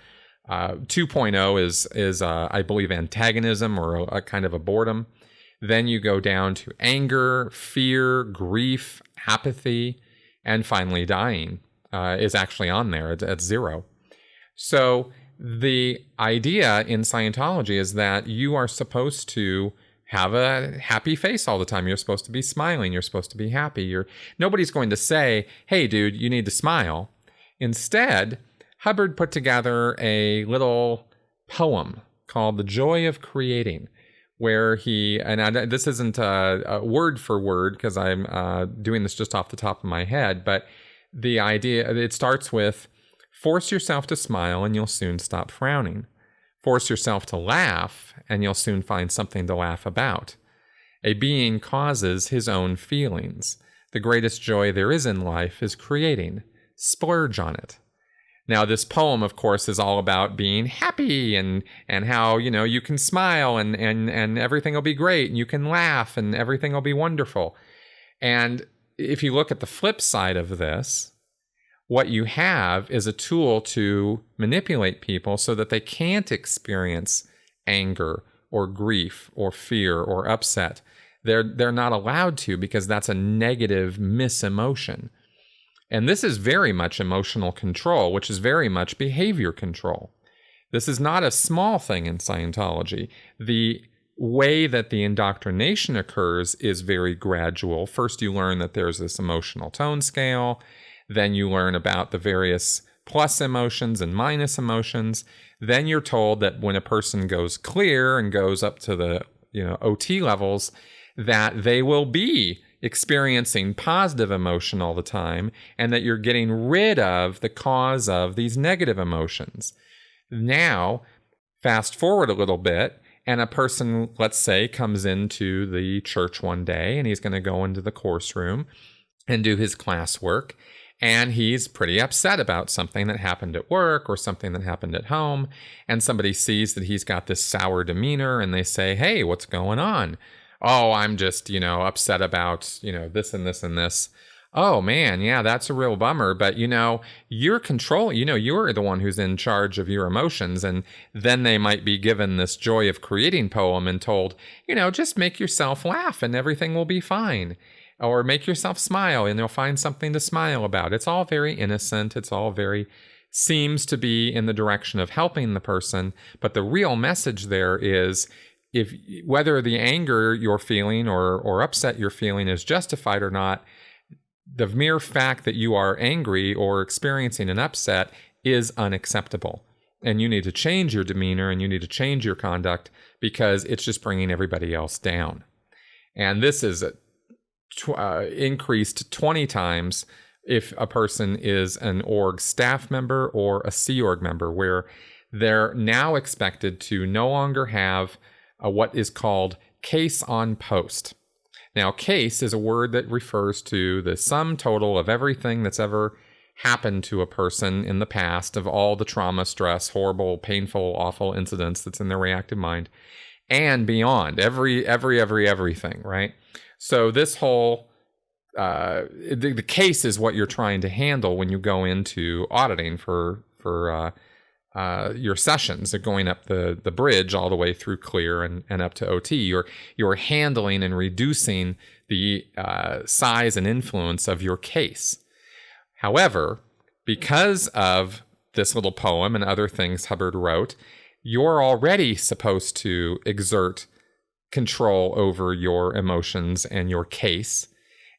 2.0 is I believe, antagonism or a kind of a boredom. Then you go down to anger, fear, grief, apathy, and finally dying. Is actually on there at 0. So the idea in Scientology is that you are supposed to have a happy face all the time. You're supposed to be smiling. You're supposed to be happy. Nobody's going to say, hey, dude, you need to smile. Instead, Hubbard put together a little poem called The Joy of Creating, where this isn't a word for word because I'm doing this just off the top of my head, but the idea, it starts with, force yourself to smile and you'll soon stop frowning. Force yourself to laugh and you'll soon find something to laugh about. A being causes his own feelings. The greatest joy there is in life is creating. Splurge on it. Now, this poem, of course, is all about being happy and how, you can smile and everything will be great and you can laugh and everything will be wonderful. And if you look at the flip side of this, what you have is a tool to manipulate people so that they can't experience anger or grief or fear or upset. They're not allowed to, because that's a negative misemotion. And this is very much emotional control, which is very much behavior control. This is not a small thing in Scientology. The way that the indoctrination occurs is very gradual. First, you learn that there's this emotional tone scale. Then you learn about the various plus emotions and minus emotions. Then you're told that when a person goes clear and goes up to the OT levels, that they will be experiencing positive emotion all the time, and that you're getting rid of the cause of these negative emotions. Now, fast forward a little bit, and a person, let's say, comes into the church one day, and he's going to go into the course room and do his classwork, and he's pretty upset about something that happened at work or something that happened at home, and somebody sees that he's got this sour demeanor, and they say, "Hey, what's going on?" "Oh, I'm just, upset about, this and this and this." "Oh man, yeah, that's a real bummer, but you're you're the one who's in charge of your emotions." And then they might be given this joy of creating poem and told, just make yourself laugh and everything will be fine. Or make yourself smile and you'll find something to smile about. It's all very innocent. It's all seems to be in the direction of helping the person. But the real message there is, whether the anger you're feeling or upset you're feeling is justified or not, the mere fact that you are angry or experiencing an upset is unacceptable. And you need to change your demeanor and you need to change your conduct, because it's just bringing everybody else down. And this is increased 20 times if a person is an org staff member or a Sea Org member, where they're now expected to no longer have what is called case on post. Now, case is a word that refers to the sum total of everything that's ever happened to a person in the past, of all the trauma, stress, horrible, painful, awful incidents that's in their reactive mind, and beyond, everything, right? So this whole, the case is what you're trying to handle when you go into auditing for your sessions, going up the bridge all the way through clear and up to OT. You're handling and reducing the size and influence of your case. However, because of this little poem and other things Hubbard wrote, you're already supposed to exert control over your emotions and your case.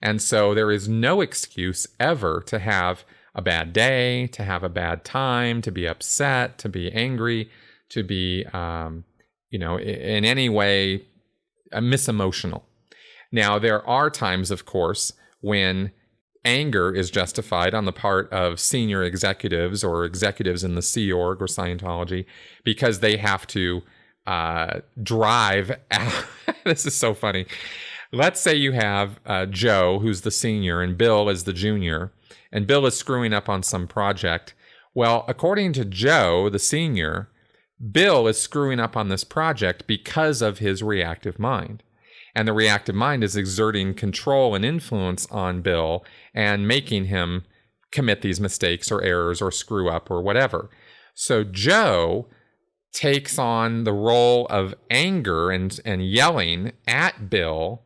And so there is no excuse ever to have a bad day, to have a bad time, to be upset, to be angry, to be, in any way misemotional. Now, there are times, of course, when anger is justified on the part of senior executives or executives in the Sea Org or Scientology, because they have to drive out. This is so funny. Let's say you have Joe, who's the senior, and Bill is the junior, and Bill is screwing up on some project. Well, according to Joe, the senior, Bill is screwing up on this project because of his reactive mind. And the reactive mind is exerting control and influence on Bill and making him commit these mistakes or errors or screw up or whatever. So Joe takes on the role of anger and yelling at Bill,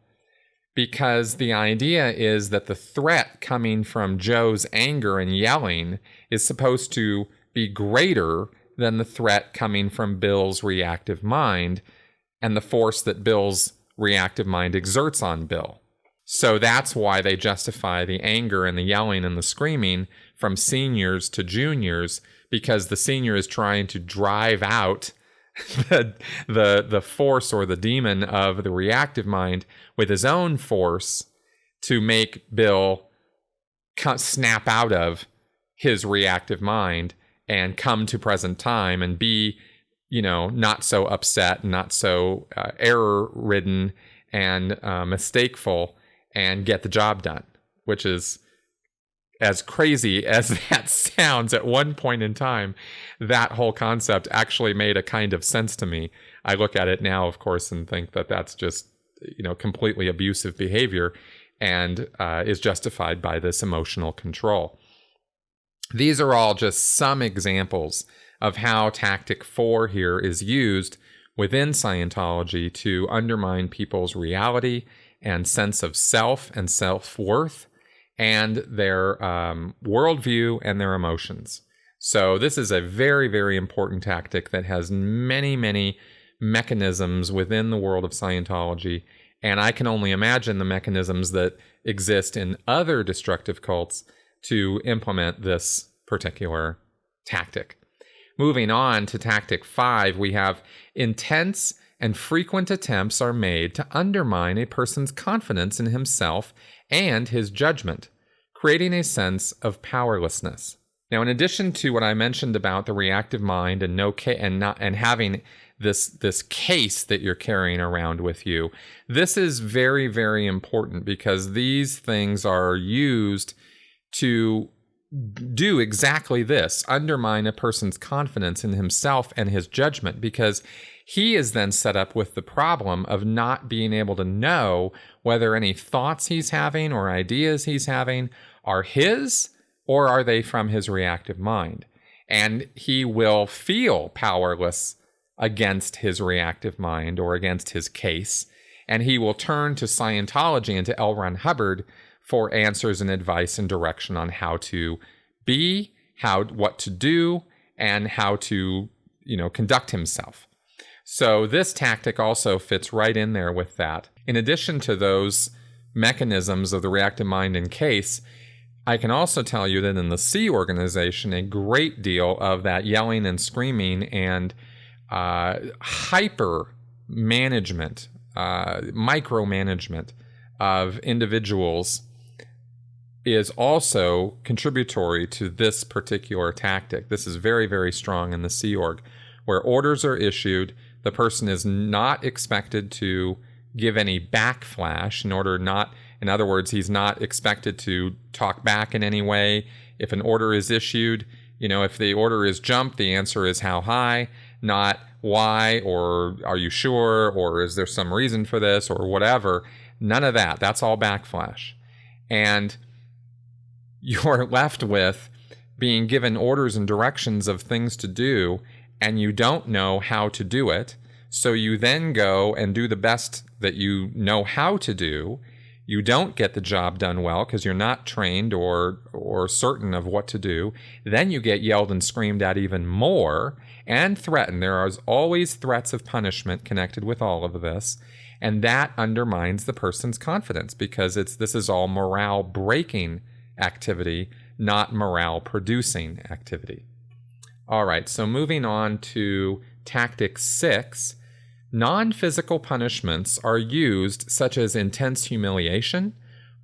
because the idea is that the threat coming from Joe's anger and yelling is supposed to be greater than the threat coming from Bill's reactive mind and the force that Bill's reactive mind exerts on Bill. So that's why they justify the anger and the yelling and the screaming from seniors to juniors, because the senior is trying to drive out the force or the demon of the reactive mind with his own force to make Bill snap out of his reactive mind and come to present time and be, not so upset, not so error-ridden and mistakeful, and get the job done, which is, as crazy as that sounds, at one point in time, that whole concept actually made a kind of sense to me. I look at it now, of course, and think that that's just, completely abusive behavior and is justified by this emotional control. These are all just some examples of how Tactic 4 here is used within Scientology to undermine people's reality and sense of self and self-worth and their worldview and their emotions. So this is a very, very important tactic that has many, many mechanisms within the world of Scientology, and I can only imagine the mechanisms that exist in other destructive cults to implement this particular tactic. Moving on to tactic 5, we have intense and frequent attempts are made to undermine a person's confidence in himself and his judgment, creating a sense of powerlessness. Now, in addition to what I mentioned about the reactive mind and having this case that you're carrying around with you, this is very, very important because these things are used to do exactly this, undermine a person's confidence in himself and his judgment, because he is then set up with the problem of not being able to know whether any thoughts he's having or ideas he's having are his or are they from his reactive mind. And he will feel powerless against his reactive mind or against his case, and he will turn to Scientology and to L. Ron Hubbard for answers and advice and direction on how to be, what to do, and how to, conduct himself. So this tactic also fits right in there with that. In addition to those mechanisms of the reactive mind and case, I can also tell you that in the C organization, a great deal of that yelling and screaming and hyper management, micromanagement of individuals is also contributory to this particular tactic. This is very, very strong in the Sea Org, where orders are issued. The person is not expected to give any backflash in other words, he's not expected to talk back in any way. If an order is issued, if the order is jump, the answer is how high, not why, or are you sure, or is there some reason for this, or whatever. None of that. That's all backflash. And you're left with being given orders and directions of things to do, and you don't know how to do it. So you then go and do the best that you know how to do. You don't get the job done well because you're not trained or certain of what to do. Then you get yelled and screamed at even more and threatened. There are always threats of punishment connected with all of this. And that undermines the person's confidence because this is all morale-breaking activity, not morale-producing activity. All right, so moving on to tactic 6, non-physical punishments are used such as intense humiliation,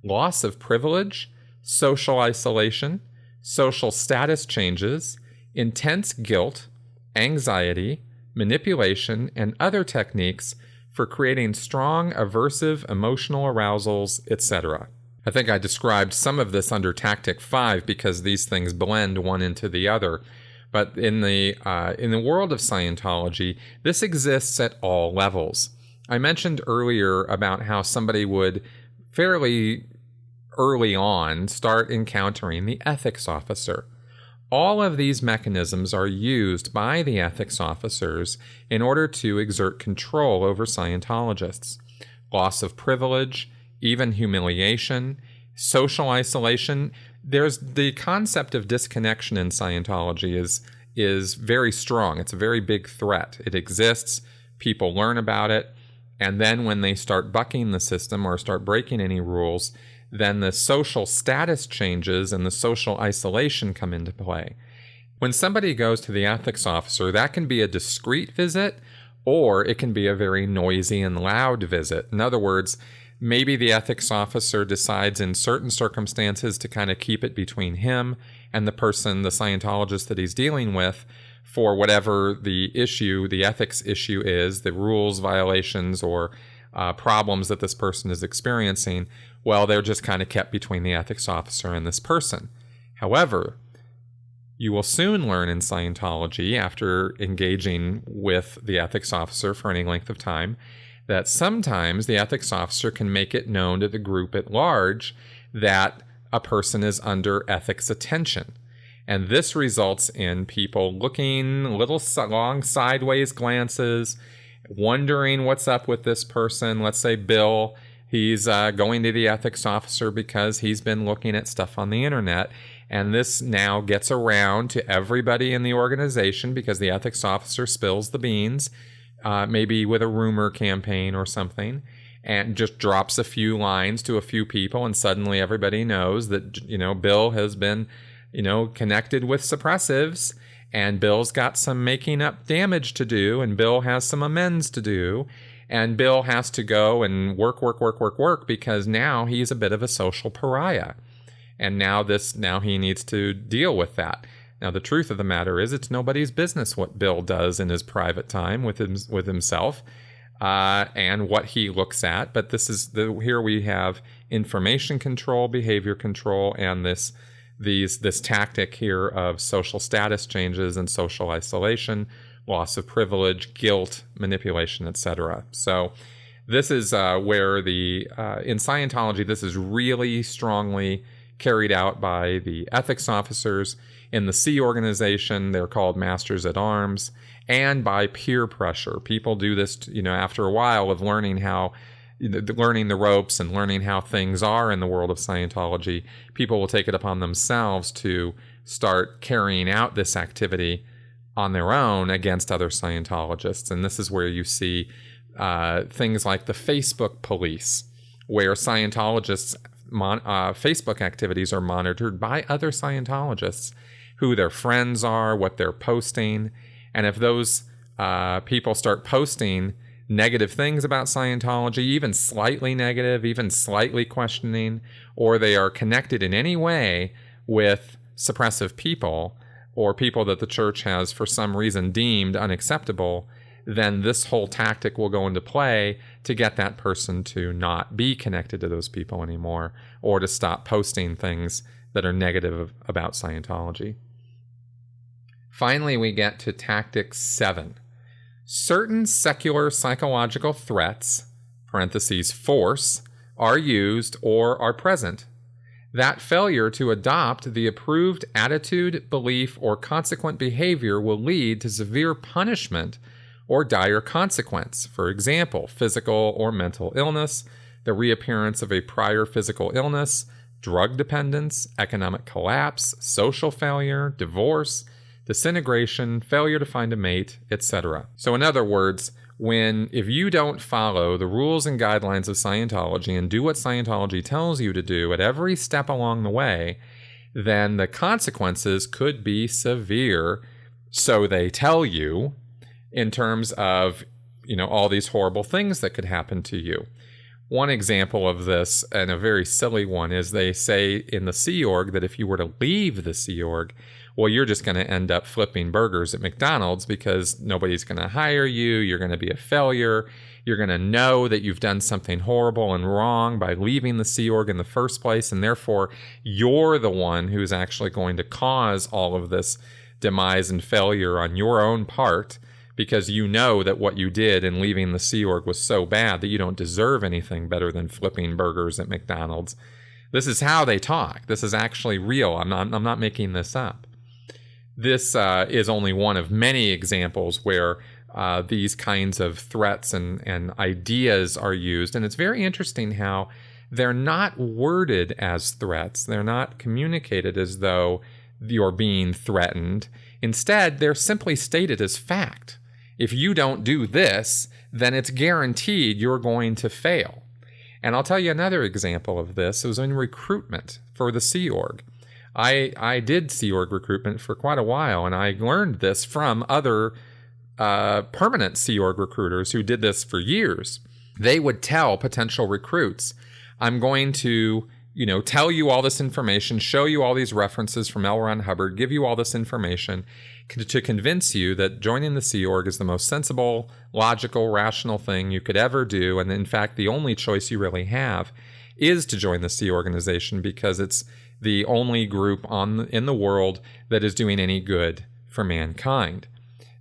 loss of privilege, social isolation, social status changes, intense guilt, anxiety, manipulation, and other techniques for creating strong aversive emotional arousals, etc. I think I described some of this under tactic 5 because these things blend one into the other. But in the world of Scientology, this exists at all levels. I mentioned earlier about how somebody would fairly early on start encountering the ethics officer. All of these mechanisms are used by the ethics officers in order to exert control over Scientologists. Loss of privilege, even humiliation, social isolation. There's the concept of disconnection in Scientology is very strong. It's a very big threat. It exists. People learn about it. And then when they start bucking the system or start breaking any rules, then the social status changes and the social isolation come into play. When somebody goes to the ethics officer, that can be a discreet visit or it can be a very noisy and loud visit. In other words, maybe the ethics officer decides in certain circumstances to kind of keep it between him and the person, the Scientologist that he's dealing with, for whatever the issue, the ethics issue is, the rules violations or problems that this person is experiencing. Well, they're just kind of kept between the ethics officer and this person. However, you will soon learn in Scientology, after engaging with the ethics officer for any length of time, that sometimes the ethics officer can make it known to the group at large that a person is under ethics attention. And this results in people looking little long sideways glances, wondering what's up with this person. Let's say Bill, he's going to the ethics officer because he's been looking at stuff on the internet. And this now gets around to everybody in the organization because the ethics officer spills the beans. maybe with a rumor campaign or something, and just drops a few lines to a few people, and suddenly everybody knows that, Bill has been, connected with suppressives, and Bill's got some making up damage to do, and Bill has some amends to do, and Bill has to go and work because now he's a bit of a social pariah. And now he needs to deal with that. Now, the truth of the matter is it's nobody's business what Bill does in his private time with himself and what he looks at. But here we have information control, behavior control, and this tactic here of social status changes and social isolation, loss of privilege, guilt, manipulation, etc. So this is where in Scientology, this is really strongly carried out by the ethics officers. In the Sea organization, they're called Masters at Arms, and by peer pressure. People do this, after a while of learning the ropes and learning how things are in the world of Scientology. People will take it upon themselves to start carrying out this activity on their own against other Scientologists. And this is where you see things like the Facebook police, where Scientologists' Facebook activities are monitored by other Scientologists, who their friends are, what they're posting. And if those people start posting negative things about Scientology, even slightly negative, even slightly questioning, or they are connected in any way with suppressive people or people that the church has for some reason deemed unacceptable, then this whole tactic will go into play to get that person to not be connected to those people anymore, or to stop posting things that are negative about Scientology. Finally, we get to tactic 7. Certain secular psychological threats, parentheses force, are used or are present. That failure to adopt the approved attitude, belief, or consequent behavior will lead to severe punishment or dire consequence. For example, physical or mental illness, the reappearance of a prior physical illness, drug dependence, economic collapse, social failure, divorce, disintegration, failure to find a mate, etc. So in other words, if you don't follow the rules and guidelines of Scientology and do what Scientology tells you to do at every step along the way, then the consequences could be severe, so they tell you, in terms of, all these horrible things that could happen to you. One example of this, and a very silly one, is they say in the Sea Org that if you were to leave the Sea Org, well, you're just going to end up flipping burgers at McDonald's because nobody's going to hire you. You're going to be a failure. You're going to know that you've done something horrible and wrong by leaving the Sea Org in the first place, and therefore you're the one who's actually going to cause all of this demise and failure on your own part, because you know that what you did in leaving the Sea Org was so bad that you don't deserve anything better than flipping burgers at McDonald's. This is how they talk. This is actually real. I'm not making this up. This is only one of many examples where these kinds of threats and ideas are used. And it's very interesting how they're not worded as threats. They're not communicated as though you're being threatened. Instead, they're simply stated as fact. If you don't do this, then it's guaranteed you're going to fail. And I'll tell you another example of this. It was in recruitment for the Sea Org. I did Sea Org recruitment for quite a while, and I learned this from other permanent Sea Org recruiters who did this for years. They would tell potential recruits, I'm going to, tell you all this information, show you all these references from L. Ron Hubbard, give you all this information to convince you that joining the Sea Org is the most sensible, logical, rational thing you could ever do. And in fact, the only choice you really have is to join the Sea Organization, because it's the only group in the world that is doing any good for mankind.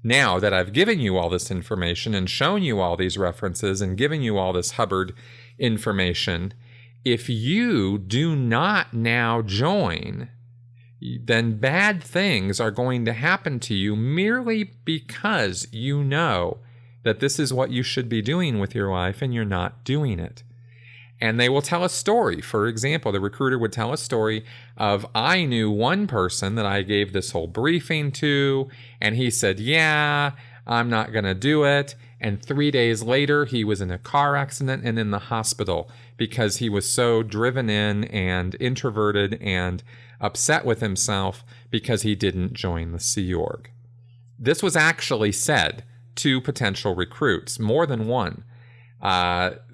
Now that I've given you all this information and shown you all these references and given you all this Hubbard information, if you do not now join, then bad things are going to happen to you merely because you know that this is what you should be doing with your life and you're not doing it. And they will tell a story. For example, the recruiter would tell a story of, I knew one person that I gave this whole briefing to, and he said, yeah, I'm not going to do it. And 3 days later, he was in a car accident and in the hospital because he was so driven in and introverted and upset with himself because he didn't join the Sea Org. This was actually said to potential recruits, more than one,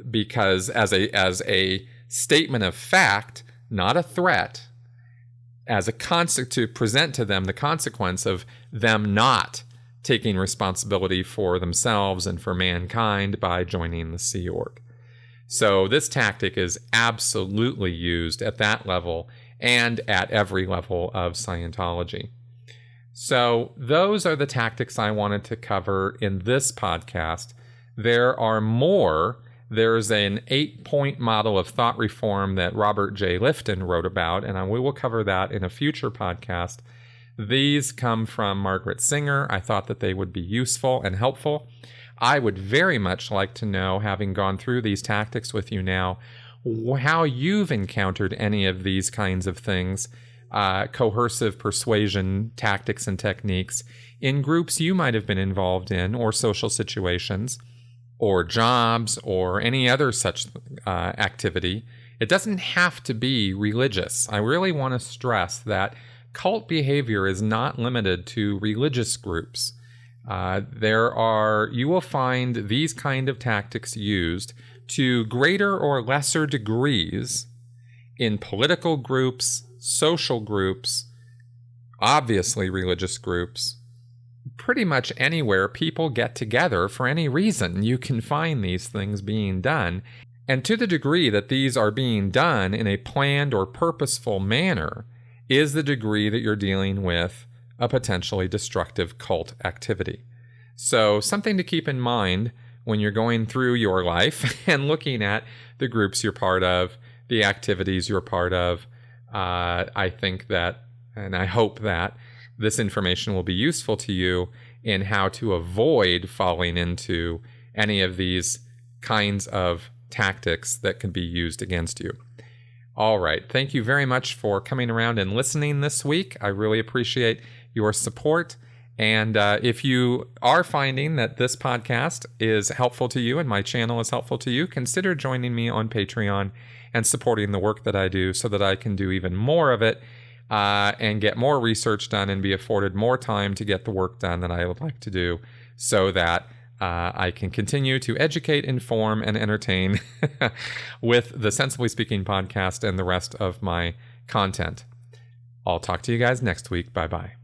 because as a statement of fact, not a threat, to present to them the consequence of them not taking responsibility for themselves and for mankind by joining the Sea Org. So this tactic is absolutely used at that level and at every level of Scientology. So those are the tactics I wanted to cover in this podcast. There are more. There's an 8-point model of thought reform that Robert J. Lifton wrote about, and we will cover that in a future podcast. These come from Margaret Singer. I thought that they would be useful and helpful. I would very much like to know, having gone through these tactics with you now, how you've encountered any of these kinds of things, coercive persuasion tactics and techniques, in groups you might have been involved in, or social situations, or jobs, or any other such activity. It doesn't have to be religious. I really want to stress that cult behavior is not limited to religious groups. You will find these kind of tactics used to greater or lesser degrees in political groups, social groups, obviously religious groups. Pretty much anywhere people get together for any reason, you can find these things being done. And to the degree that these are being done in a planned or purposeful manner is the degree that you're dealing with a potentially destructive cult activity. So something to keep in mind when you're going through your life and looking at the groups you're part of, the activities you're part of. I think that, and I hope that, this information will be useful to you in how to avoid falling into any of these kinds of tactics that can be used against you. All right. Thank you very much for coming around and listening this week. I really appreciate your support. And if you are finding that this podcast is helpful to you and my channel is helpful to you, consider joining me on Patreon and supporting the work that I do so that I can do even more of it and get more research done and be afforded more time to get the work done that I would like to do so that I can continue to educate, inform, and entertain with the Sensibly Speaking podcast and the rest of my content. I'll talk to you guys next week. Bye-bye.